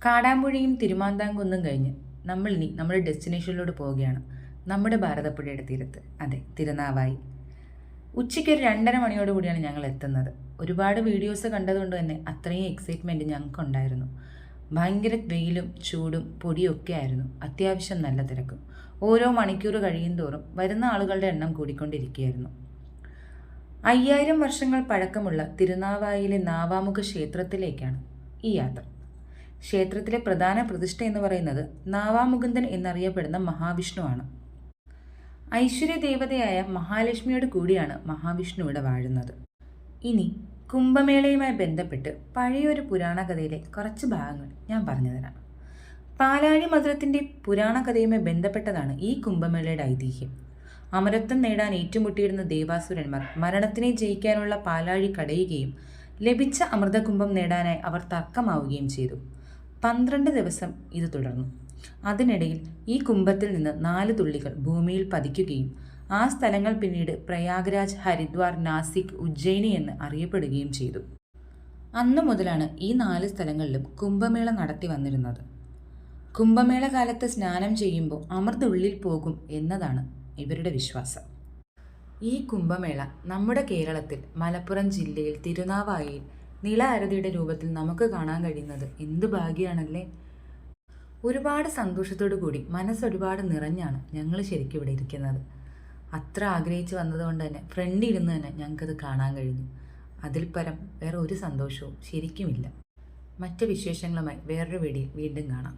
കാടാമ്പുഴയും തിരുമാന്താംകുന്നും കഴിഞ്ഞ് നമ്മളിനി നമ്മുടെ ഡെസ്റ്റിനേഷനിലോട്ട് പോവുകയാണ്. നമ്മുടെ ഭാരതപ്പുഴയുടെ തീരത്ത്, അതെ, തിരുനാവായി. ഉച്ചയ്ക്ക് ഒരു 2:30 കൂടിയാണ് ഞങ്ങൾ എത്തുന്നത്. ഒരുപാട് വീഡിയോസ് കണ്ടതുകൊണ്ട് തന്നെ അത്രയും എക്സൈറ്റ്മെൻറ്റ് ഞങ്ങൾക്കുണ്ടായിരുന്നു. ഭയങ്കര വെയിലും ചൂടും പൊടിയും ഒക്കെ ആയിരുന്നു. അത്യാവശ്യം നല്ല തിരക്കും. ഓരോ മണിക്കൂർ കഴിയും തോറും വരുന്ന ആളുകളുടെ എണ്ണം കൂടിക്കൊണ്ടിരിക്കുകയായിരുന്നു. 5000 വർഷങ്ങൾ പഴക്കമുള്ള തിരുനാവായിലെ നാവാമുഖ ക്ഷേത്രത്തിലേക്കാണ് ഈ യാത്ര. ക്ഷേത്രത്തിലെ പ്രധാന പ്രതിഷ്ഠ എന്ന് പറയുന്നത് നാവാമുകുന്ദൻ എന്നറിയപ്പെടുന്ന മഹാവിഷ്ണുവാണ്. ഐശ്വര്യദേവതയായ മഹാലക്ഷ്മിയോട് കൂടിയാണ് മഹാവിഷ്ണു ഇവിടെ വാഴുന്നത്. ഇനി കുംഭമേളയുമായി ബന്ധപ്പെട്ട് പഴയൊരു പുരാണ കഥയിലെ കുറച്ച് ഭാഗങ്ങൾ ഞാൻ പറഞ്ഞുതരാം. പാലാഴി മധുരത്തിൻ്റെ പുരാണ കഥയുമായി ബന്ധപ്പെട്ടതാണ് ഈ കുംഭമേളയുടെ ഐതിഹ്യം. അമരത്വം നേടാൻ ഏറ്റുമുട്ടിയിരുന്ന ദേവാസുരന്മാർ മരണത്തിനെ ജയിക്കാനുള്ള പാലാഴി കടയുകയും ലഭിച്ച അമൃതകുംഭം നേടാനായി അവർ തർക്കമാവുകയും ചെയ്തു. 12 ദിവസം ഇത് തുടർന്നു. അതിനിടയിൽ ഈ കുംഭത്തിൽ നിന്ന് 4 തുള്ളികൾ ഭൂമിയിൽ പതിക്കുകയും ആ സ്ഥലങ്ങൾ പിന്നീട് പ്രയാഗ്രാജ്, ഹരിദ്വാർ, നാസിക്, ഉജ്ജയിനി എന്ന് അറിയപ്പെടുകയും ചെയ്തു. അന്നു മുതലാണ് ഈ 4 സ്ഥലങ്ങളിലും കുംഭമേള നടത്തി വന്നിരുന്നത്. കുംഭമേള കാലത്ത് സ്നാനം ചെയ്യുമ്പോൾ അമൃത് ഉള്ളിൽ പോകും എന്നതാണ് ഇവരുടെ വിശ്വാസം. ഈ കുംഭമേള നമ്മുടെ കേരളത്തിൽ മലപ്പുറം ജില്ലയിൽ തിരുനാവായയിൽ നിള അരതിയുടെ രൂപത്തിൽ നമുക്ക് കാണാൻ കഴിയുന്നത് എന്ത് ഭാഗ്യമാണല്ലേ. ഒരുപാട് സന്തോഷത്തോടു കൂടി മനസ്സൊരുപാട് നിറഞ്ഞാണ് ഞങ്ങൾ ശരിക്കും ഇവിടെ ഇരിക്കുന്നത്. അത്ര ആഗ്രഹിച്ച് വന്നതുകൊണ്ട് തന്നെ ഫ്രണ്ടിൽ ഇരുന്ന് തന്നെ ഞങ്ങൾക്കത് കാണാൻ കഴിഞ്ഞു. അതിൽ പരം വേറെ ഒരു സന്തോഷവും ശരിക്കുമില്ല. മറ്റ് വിശേഷങ്ങളുമായി വേറൊരു വീഡിയോയിൽ വീണ്ടും കാണാം.